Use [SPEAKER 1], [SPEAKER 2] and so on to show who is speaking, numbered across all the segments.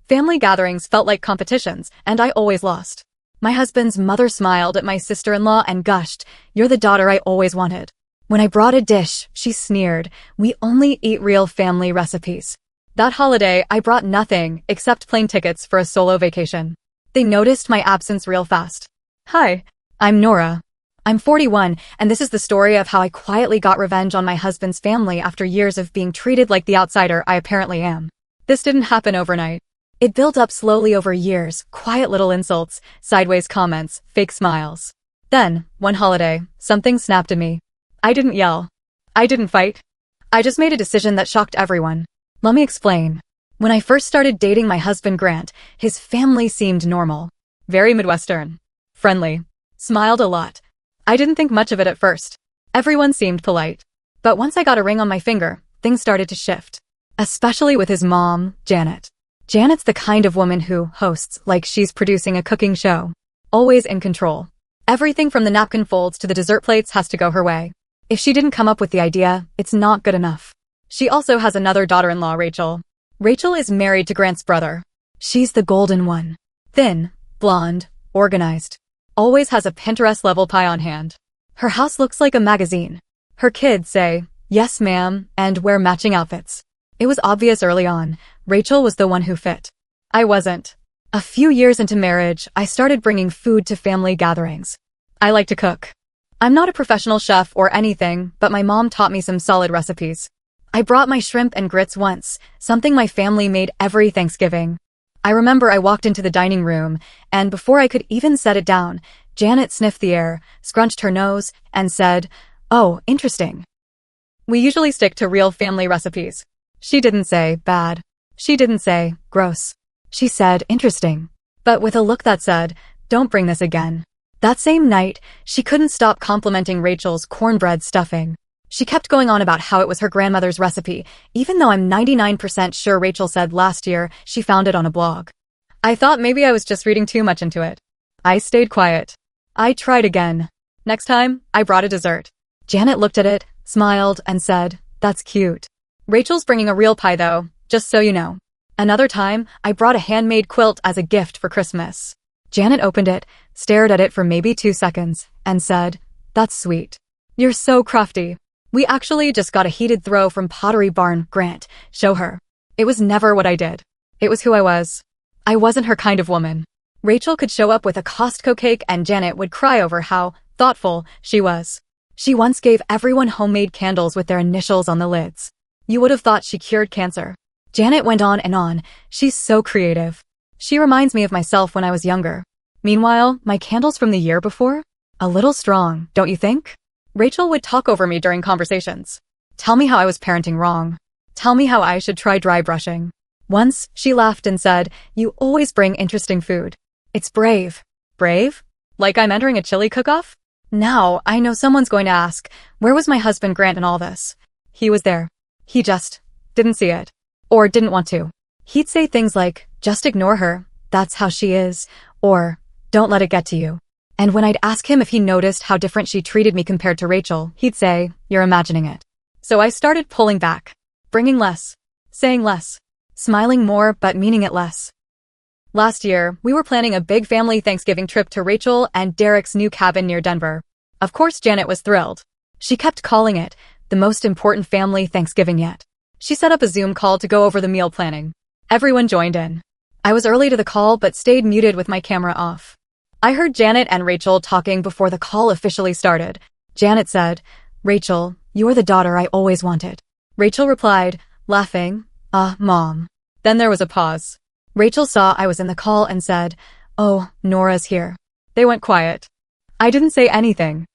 [SPEAKER 1] Family gatherings felt like competitions, and I always lost. My husband's mother smiled at my sister-in-law and gushed, "You're the daughter I always wanted." When I brought a dish, she sneered, "We only eat real family recipes." That holiday, I brought nothing except plane tickets for a solo vacation. They noticed my absence real fast. Hi, I'm Nora. I'm 41, and this is the story of how I quietly got revenge on my husband's family after years of being treated like the outsider I apparently am. This didn't happen overnight. It built up slowly over years, quiet little insults, sideways comments, fake smiles. Then, one holiday, something snapped at me. I didn't yell. I didn't fight. I just made a decision that shocked everyone. Let me explain. When I first started dating my husband Grant, his family seemed normal. Very Midwestern. Friendly. Smiled a lot. I didn't think much of it at first. Everyone seemed polite. But once I got a ring on my finger, things started to shift. Especially with his mom, Janet. Janet's the kind of woman who hosts like she's producing a cooking show. Always in control. Everything from the napkin folds to the dessert plates has to go her way. If she didn't come up with the idea, it's not good enough. She also has another daughter-in-law, Rachel. Rachel is married to Grant's brother. She's the golden one. Thin, blonde, organized. Always has a Pinterest-level pie on hand. Her house looks like a magazine. Her kids say, "Yes, ma'am," and wear matching outfits. It was obvious early on, Rachel was the one who fit. I wasn't. A few years into marriage, I started bringing food to family gatherings. I like to cook. I'm not a professional chef or anything, but my mom taught me some solid recipes. I brought my shrimp and grits once, something my family made every Thanksgiving. I remember I walked into the dining room, and before I could even set it down, Janet sniffed the air, scrunched her nose, and said, "Oh, interesting." We usually stick to real family recipes. She didn't say, "Bad." She didn't say, "Gross." She said, "Interesting." But with a look that said, "Don't bring this again." That same night, she couldn't stop complimenting Rachel's cornbread stuffing. She kept going on about how it was her grandmother's recipe, even though I'm 99% sure Rachel said last year she found it on a blog. I thought maybe I was just reading too much into it. I stayed quiet. I tried again. Next time, I brought a dessert. Janet looked at it, smiled, and said, "That's cute." Rachel's bringing a real pie though, just so you know. Another time, I brought a handmade quilt as a gift for Christmas. Janet opened it, stared at it for maybe 2 seconds, and said, "That's sweet. You're so crafty." We actually just got a heated throw from Pottery Barn, Grant. Show her. It was never what I did. It was who I was. I wasn't her kind of woman. Rachel could show up with a Costco cake and Janet would cry over how thoughtful she was. She once gave everyone homemade candles with their initials on the lids. You would have thought she cured cancer. Janet went on and on. She's so creative. She reminds me of myself when I was younger. Meanwhile, my candles from the year before? A little strong, don't you think? Rachel would talk over me during conversations. Tell me how I was parenting wrong. Tell me how I should try dry brushing. Once, she laughed and said, "You always bring interesting food. It's brave." Brave? Like I'm entering a chili cook-off? Now, I know someone's going to ask, where was my husband Grant in all this? He was there. He just didn't see it. Or didn't want to. He'd say things like, "Just ignore her. That's how she is." Or, "Don't let it get to you." And when I'd ask him if he noticed how different she treated me compared to Rachel, he'd say, "You're imagining it." So I started pulling back. Bringing less. Saying less. Smiling more but meaning it less. Last year, we were planning a big family Thanksgiving trip to Rachel and Derek's new cabin near Denver. Of course Janet was thrilled. She kept calling it the most important family Thanksgiving yet. She set up a Zoom call to go over the meal planning. Everyone joined in. I was early to the call but stayed muted with my camera off. I heard Janet and Rachel talking before the call officially started. Janet said, "Rachel, you're the daughter I always wanted." Rachel replied, laughing, Mom." Then there was a pause. Rachel saw I was in the call and said, "Oh, Nora's here." They went quiet. I didn't say anything.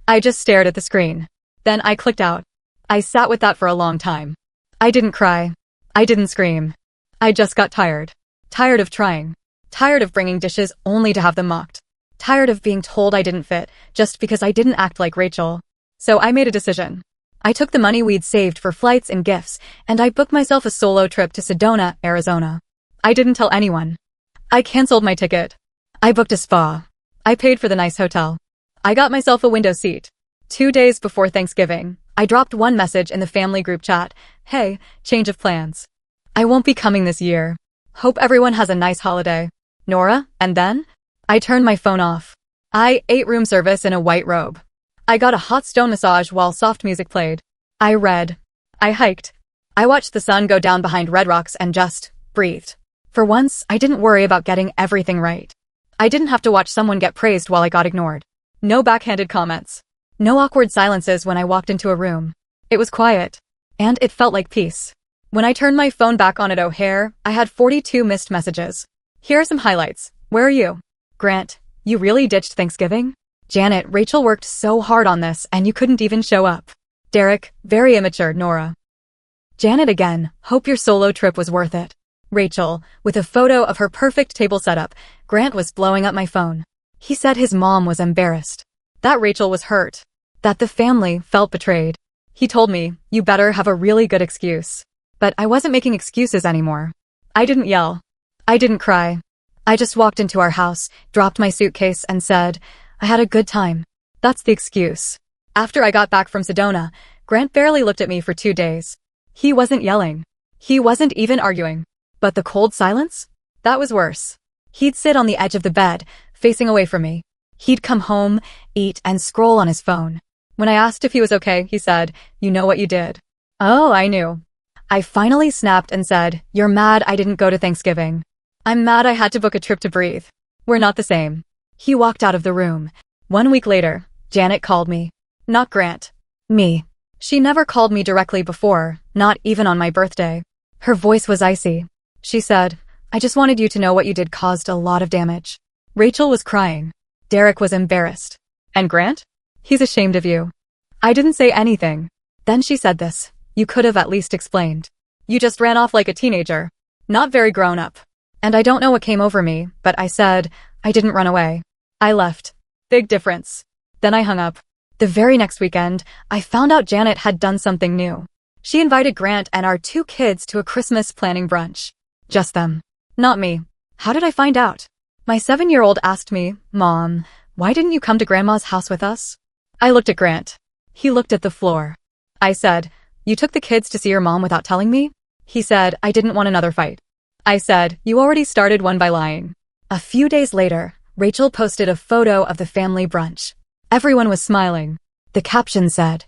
[SPEAKER 1] I just stared at the screen. Then I clicked out. I sat with that for a long time. I didn't cry. I didn't scream. I just got tired. Tired of trying. Tired of bringing dishes only to have them mocked. Tired of being told I didn't fit just because I didn't act like Rachel. So I made a decision. I took the money we'd saved for flights and gifts, and I booked myself a solo trip to Sedona, Arizona. I didn't tell anyone. I canceled my ticket. I booked a spa. I paid for the nice hotel. I got myself a window seat. 2 days before Thanksgiving, I dropped one message in the family group chat. "Hey, change of plans. I won't be coming this year. Hope everyone has a nice holiday. Nora, and then? I turned my phone off. I ate room service in a white robe. I got a hot stone massage while soft music played. I read. I hiked. I watched the sun go down behind red rocks and just breathed. For once, I didn't worry about getting everything right. I didn't have to watch someone get praised while I got ignored. No backhanded comments. No awkward silences when I walked into a room. It was quiet. And it felt like peace. When I turned my phone back on at O'Hare, I had 42 missed messages. Here are some highlights. Where are you? Grant, you really ditched Thanksgiving? Janet, Rachel worked so hard on this and you couldn't even show up. Derek, very immature, Nora. Janet again, hope your solo trip was worth it. Rachel, with a photo of her perfect table setup, Grant was blowing up my phone. He said his mom was embarrassed. That Rachel was hurt. That the family felt betrayed. He told me, you better have a really good excuse. But I wasn't making excuses anymore. I didn't yell. I didn't cry. I just walked into our house, dropped my suitcase, and said, I had a good time. That's the excuse. After I got back from Sedona, Grant barely looked at me for 2 days. He wasn't yelling. He wasn't even arguing. But the cold silence? That was worse. He'd sit on the edge of the bed, facing away from me. He'd come home, eat, and scroll on his phone. When I asked if he was okay, he said, you know what you did. Oh, I knew. I finally snapped and said, you're mad I didn't go to Thanksgiving. I'm mad I had to book a trip to breathe. We're not the same. He walked out of the room. 1 week later, Janet called me. Not Grant. Me. She never called me directly before, not even on my birthday. Her voice was icy. She said, I just wanted you to know what you did caused a lot of damage. Rachel was crying. Derek was embarrassed. And Grant? He's ashamed of you. I didn't say anything. Then she said this. You could have at least explained. You just ran off like a teenager. Not very grown up. And I don't know what came over me, but I said, I didn't run away. I left. Big difference. Then I hung up. The very next weekend, I found out Janet had done something new. She invited Grant and our 2 kids to a Christmas planning brunch. Just them. Not me. How did I find out? My 7-year-old asked me, Mom, why didn't you come to Grandma's house with us? I looked at Grant. He looked at the floor. I said, you took the kids to see your mom without telling me? He said, I didn't want another fight. I said, you already started one by lying. A few days later, Rachel posted a photo of the family brunch. Everyone was smiling. The caption said,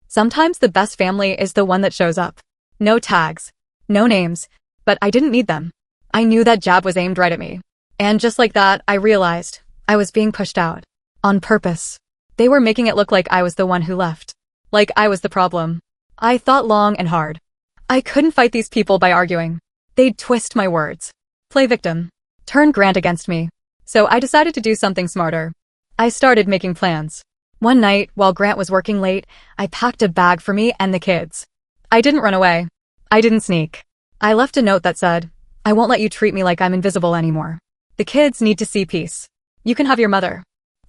[SPEAKER 1] sometimes the best family is the one that shows up. No tags. No names. But I didn't need them. I knew that jab was aimed right at me. And just like that, I realized I was being pushed out. On purpose. They were making it look like I was the one who left. Like I was the problem. I thought long and hard. I couldn't fight these people by arguing. They'd twist my words. Play victim. Turn Grant against me. So I decided to do something smarter. I started making plans. One night, while Grant was working late, I packed a bag for me and the kids. I didn't run away. I didn't sneak. I left a note that said, I won't let you treat me like I'm invisible anymore. The kids need to see peace. You can have your mother.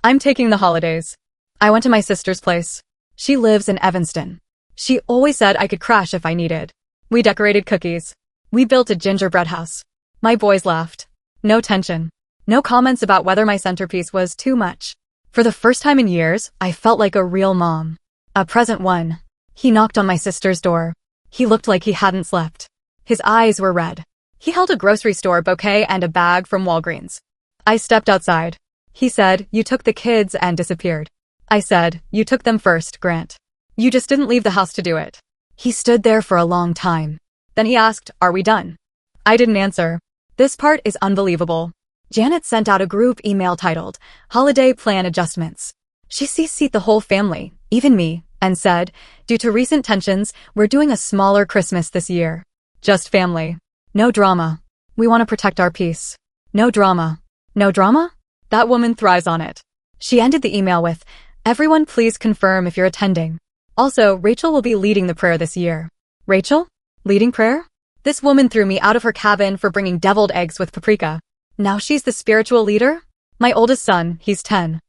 [SPEAKER 1] I'm taking the holidays. I went to my sister's place. She lives in Evanston. She always said I could crash if I needed. We decorated cookies. We built a gingerbread house. My boys laughed. No tension. No comments about whether my centerpiece was too much. For the first time in years, I felt like a real mom. A present one. He knocked on my sister's door. He looked like he hadn't slept. His eyes were red. He held a grocery store bouquet and a bag from Walgreens. I stepped outside. He said, you took the kids and disappeared. I said, you took them first, Grant. You just didn't leave the house to do it. He stood there for a long time. Then he asked, are we done? I didn't answer. This part is unbelievable. Janet sent out a group email titled, Holiday Plan Adjustments. She CC'd the whole family, even me, and said, due to recent tensions, we're doing a smaller Christmas this year. Just family. No drama. We want to protect our peace. No drama. No drama? That woman thrives on it. She ended the email with, everyone please confirm if you're attending. Also, Rachel will be leading the prayer this year. Rachel? Leading prayer? This woman threw me out of her cabin for bringing deviled eggs with paprika. Now she's the spiritual leader? My oldest son, he's 10.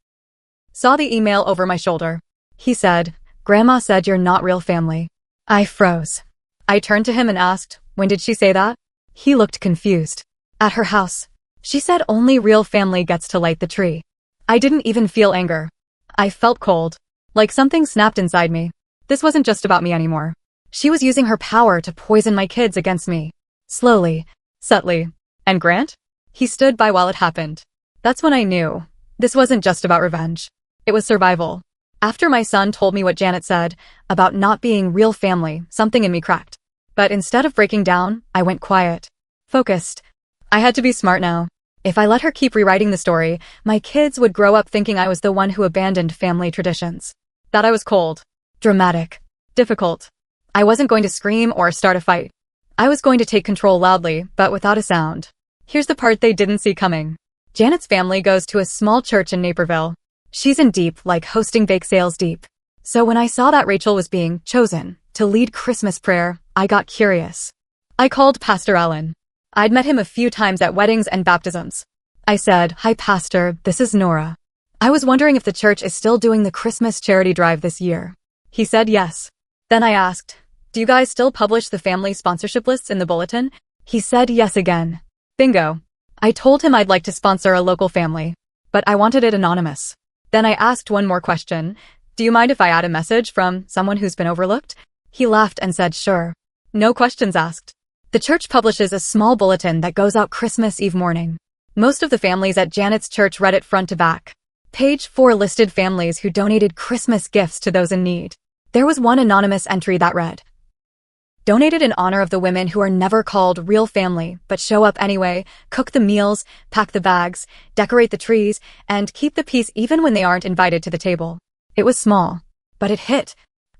[SPEAKER 1] Saw the email over my shoulder. He said, Grandma said you're not real family. I froze. I turned to him and asked, when did she say that? He looked confused. At her house. She said only real family gets to light the tree. I didn't even feel anger. I felt cold. Like something snapped inside me. This wasn't just about me anymore. She was using her power to poison my kids against me. Slowly, Subtly. And Grant? He stood by while it happened. That's when I knew. This wasn't just about revenge. It was survival. After my son told me what Janet said about not being real family, something in me cracked. But instead of breaking down, I went quiet. Focused. I had to be smart now. If I let her keep rewriting the story, my kids would grow up thinking I was the one who abandoned family traditions. That I was cold. Dramatic. Difficult. I wasn't going to scream or start a fight. I was going to take control loudly, but without a sound. Here's the part they didn't see coming. Janet's family goes to a small church in Naperville. She's in deep, like hosting bake sales deep. So when I saw that Rachel was being chosen to lead Christmas prayer, I got curious. I called Pastor Allen. I'd met him a few times at weddings and baptisms. I said, "Hi, Pastor, this is Nora. I was wondering if the church is still doing the Christmas charity drive this year." He said yes. Then I asked, "Do you guys still publish the family sponsorship lists in the bulletin?" He said yes again. Bingo. I told him I'd like to sponsor a local family, but I wanted it anonymous. Then I asked one more question. "Do you mind if I add a message from someone who's been overlooked?" He laughed and said sure. No questions asked. The church publishes a small bulletin that goes out Christmas Eve morning. Most of the families at Janet's church read it front to back. Page 4 listed families who donated Christmas gifts to those in need. There was one anonymous entry that read, "Donated in honor of the women who are never called real family, but show up anyway, cook the meals, pack the bags, decorate the trees, and keep the peace even when they aren't invited to the table." It was small, but it hit.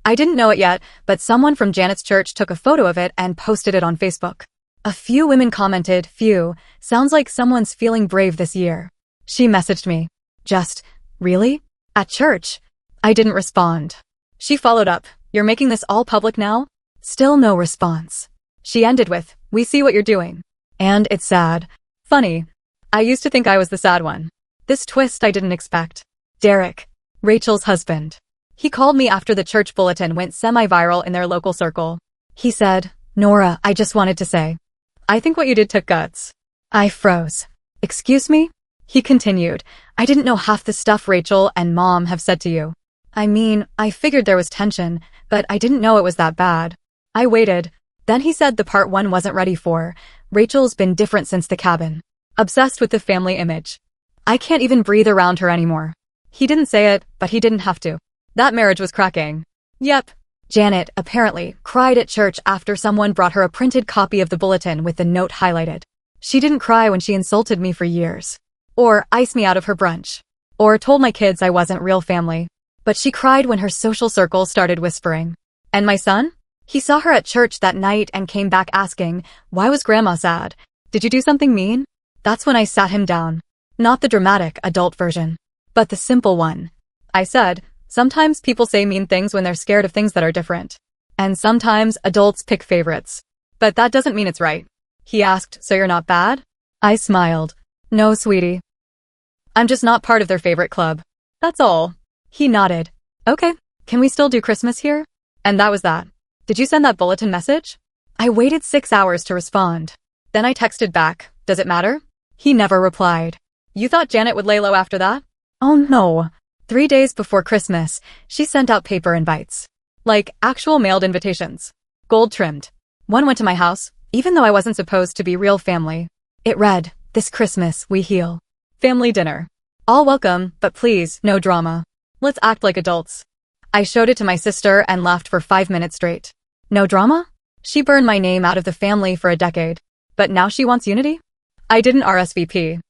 [SPEAKER 1] I didn't know it yet, but someone from Janet's church took a photo of it and posted it on Facebook. A few women commented, "Phew, sounds like someone's feeling brave this year." She messaged me. Just, "Really? At church?" I didn't respond. She followed up, "You're making this all public now?" Still no response. She ended with, "We see what you're doing." And it's sad. Funny. I used to think I was the sad one. This twist I didn't expect. Derek, Rachel's husband. He called me after the church bulletin went semi-viral in their local circle. He said, "Nora, I just wanted to say, I think what you did took guts." I froze. "Excuse me?" He continued, "I didn't know half the stuff Rachel and Mom have said to you. I mean, I figured there was tension, but I didn't know it was that bad." I waited. Then he said the part one wasn't ready for. Rachel's been different since the cabin. Obsessed with the family image. I can't even breathe around her anymore. He didn't say it, but he didn't have to. That marriage was cracking. Yep. Janet, apparently, cried at church after someone brought her a printed copy of the bulletin with the note highlighted. She didn't cry when she insulted me for years. Or iced me out of her brunch. Or told my kids I wasn't real family. But she cried when her social circle started whispering. And my son? He saw her at church that night and came back asking, "Why was Grandma sad? Did you do something mean?" That's when I sat him down. Not the dramatic adult version, but the simple one. I said, "Sometimes people say mean things when they're scared of things that are different. And sometimes adults pick favorites. But that doesn't mean it's right." He asked, "So you're not bad?" I smiled. "No, sweetie. I'm just not part of their favorite club. That's all." He nodded. "Okay, can we still do Christmas here?" And that was that. "Did you send that bulletin message?" I waited 6 hours to respond. Then I texted back, "Does it matter?" He never replied. "You thought Janet would lay low after that?" Oh no. 3 days before Christmas, she sent out paper invites. Like actual mailed invitations. Gold trimmed. One went to my house, even though I wasn't supposed to be real family. It read, "This Christmas, we heal. Family dinner. All welcome, but please, no drama. Let's act like adults." I showed it to my sister and laughed for 5 minutes straight. No drama? She burned my name out of the family for a decade. But now she wants unity? I didn't RSVP.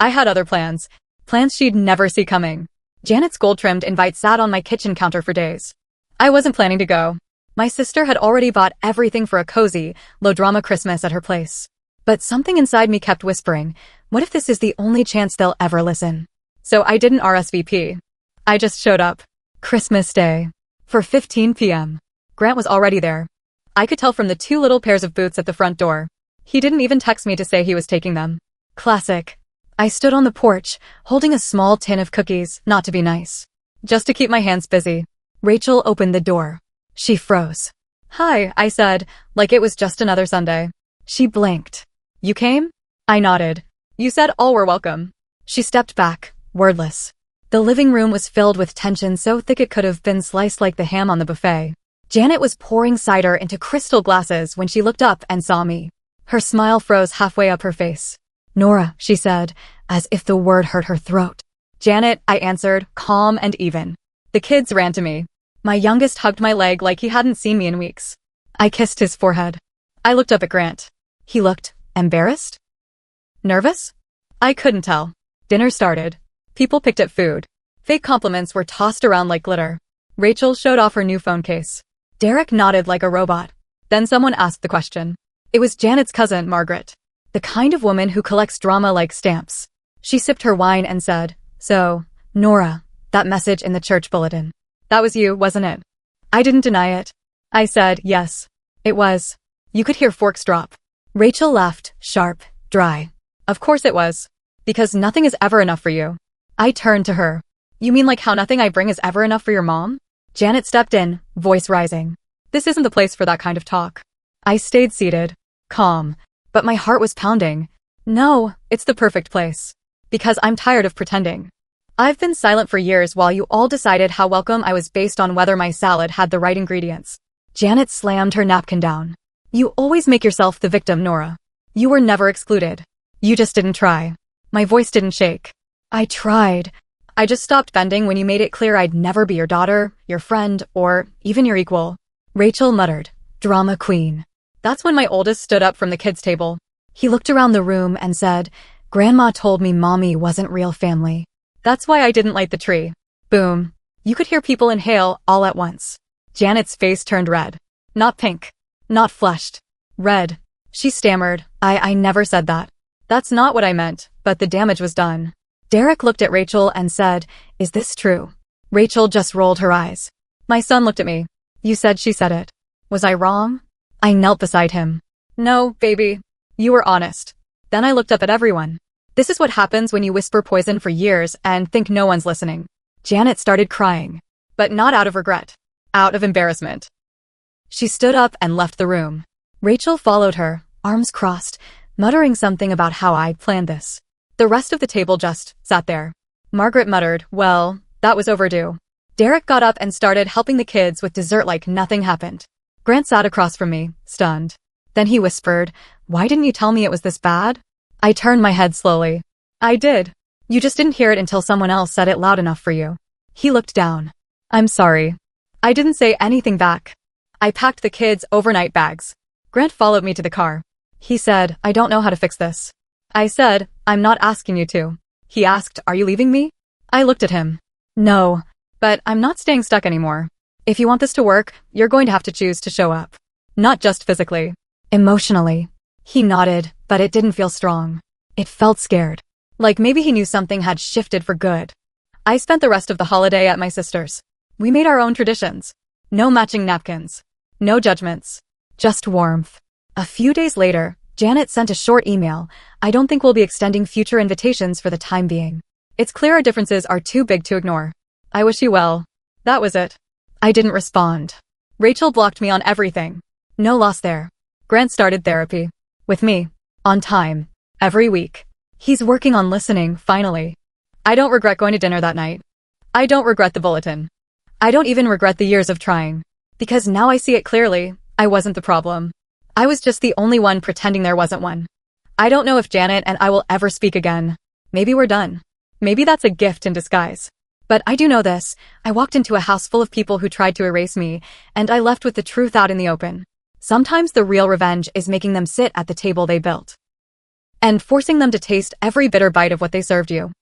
[SPEAKER 1] I had other plans. Plans she'd never see coming. Janet's gold-trimmed invite sat on my kitchen counter for days. I wasn't planning to go. My sister had already bought everything for a cozy, low-drama Christmas at her place. But something inside me kept whispering, what if this is the only chance they'll ever listen? So I didn't RSVP. I just showed up. Christmas Day. For 15 p.m. Grant was already there. I could tell from the 2 little pairs of boots at the front door. He didn't even text me to say he was taking them. Classic. I stood on the porch, holding a small tin of cookies, not to be nice. Just to keep my hands busy. Rachel opened the door. She froze. "Hi," I said, like it was just another Sunday. She blinked. "You came?" I nodded. "You said all were welcome." She stepped back, wordless. The living room was filled with tension so thick it could have been sliced like the ham on the buffet. Janet was pouring cider into crystal glasses when she looked up and saw me. Her smile froze halfway up her face. Nora, she said, as if the word hurt her throat. Janet, I answered, calm and even. The kids ran to me. My youngest hugged my leg like he hadn't seen me in weeks. I kissed his forehead. I looked up at Grant. He looked embarrassed? Nervous? I couldn't tell. Dinner started. People picked at food. Fake compliments were tossed around like glitter. Rachel showed off her new phone case. Derek nodded like a robot. Then someone asked the question. It was Janet's cousin, Margaret. The kind of woman who collects drama like stamps. She sipped her wine and said, So, Nora, that message in the church bulletin. That was you, wasn't it? I didn't deny it. I said, yes. It was. You could hear forks drop. Rachel laughed, sharp, dry. Of course it was. Because nothing is ever enough for you. I turned to her. You mean like how nothing I bring is ever enough for your mom? Janet stepped in, voice rising. This isn't the place for that kind of talk. I stayed seated, calm, but my heart was pounding. No, it's the perfect place. Because I'm tired of pretending. I've been silent for years while you all decided how welcome I was based on whether my salad had the right ingredients. Janet slammed her napkin down. You always make yourself the victim, Nora. You were never excluded. You just didn't try. My voice didn't shake. I tried. I just stopped bending when you made it clear I'd never be your daughter, your friend, or even your equal. Rachel muttered, drama queen. That's when my oldest stood up from the kids' table. He looked around the room and said, Grandma told me Mommy wasn't real family. That's why I didn't light the tree. Boom. You could hear people inhale all at once. Janet's face turned red. Not pink. Not flushed. Red. She stammered, I never said that. That's not what I meant, but the damage was done. Derek looked at Rachel and said, Is this true? Rachel just rolled her eyes. My son looked at me. You said she said it. Was I wrong? I knelt beside him. No, baby. You were honest. Then I looked up at everyone. This is what happens when you whisper poison for years and think no one's listening. Janet started crying. But not out of regret. Out of embarrassment. She stood up and left the room. Rachel followed her, arms crossed, muttering something about how I'd planned this. The rest of the table just sat there. Margaret muttered, well, that was overdue. Derek got up and started helping the kids with dessert like nothing happened. Grant sat across from me, stunned. Then he whispered, Why didn't you tell me it was this bad? I turned my head slowly. I did. You just didn't hear it until someone else said it loud enough for you. He looked down. I'm sorry. I didn't say anything back. I packed the kids' overnight bags. Grant followed me to the car. He said, I don't know how to fix this. I said, I'm not asking you to. He asked, Are you leaving me? I looked at him. No, but I'm not staying stuck anymore. If you want this to work, you're going to have to choose to show up. Not just physically. Emotionally. He nodded, but it didn't feel strong. It felt scared. Like maybe he knew something had shifted for good. I spent the rest of the holiday at my sister's. We made our own traditions. No matching napkins. No judgments. Just warmth. A few days later, Janet sent a short email. I don't think we'll be extending future invitations for the time being. It's clear our differences are too big to ignore. I wish you well. That was it. I didn't respond. Rachel blocked me on everything. No loss there. Grant started therapy. With me. On time. Every week. He's working on listening, finally. I don't regret going to dinner that night. I don't regret the bulletin. I don't even regret the years of trying. Because now I see it clearly, I wasn't the problem. I was just the only one pretending there wasn't one. I don't know if Janet and I will ever speak again. Maybe we're done. Maybe that's a gift in disguise. But I do know this. I walked into a house full of people who tried to erase me, and I left with the truth out in the open. Sometimes the real revenge is making them sit at the table they built. And forcing them to taste every bitter bite of what they served you.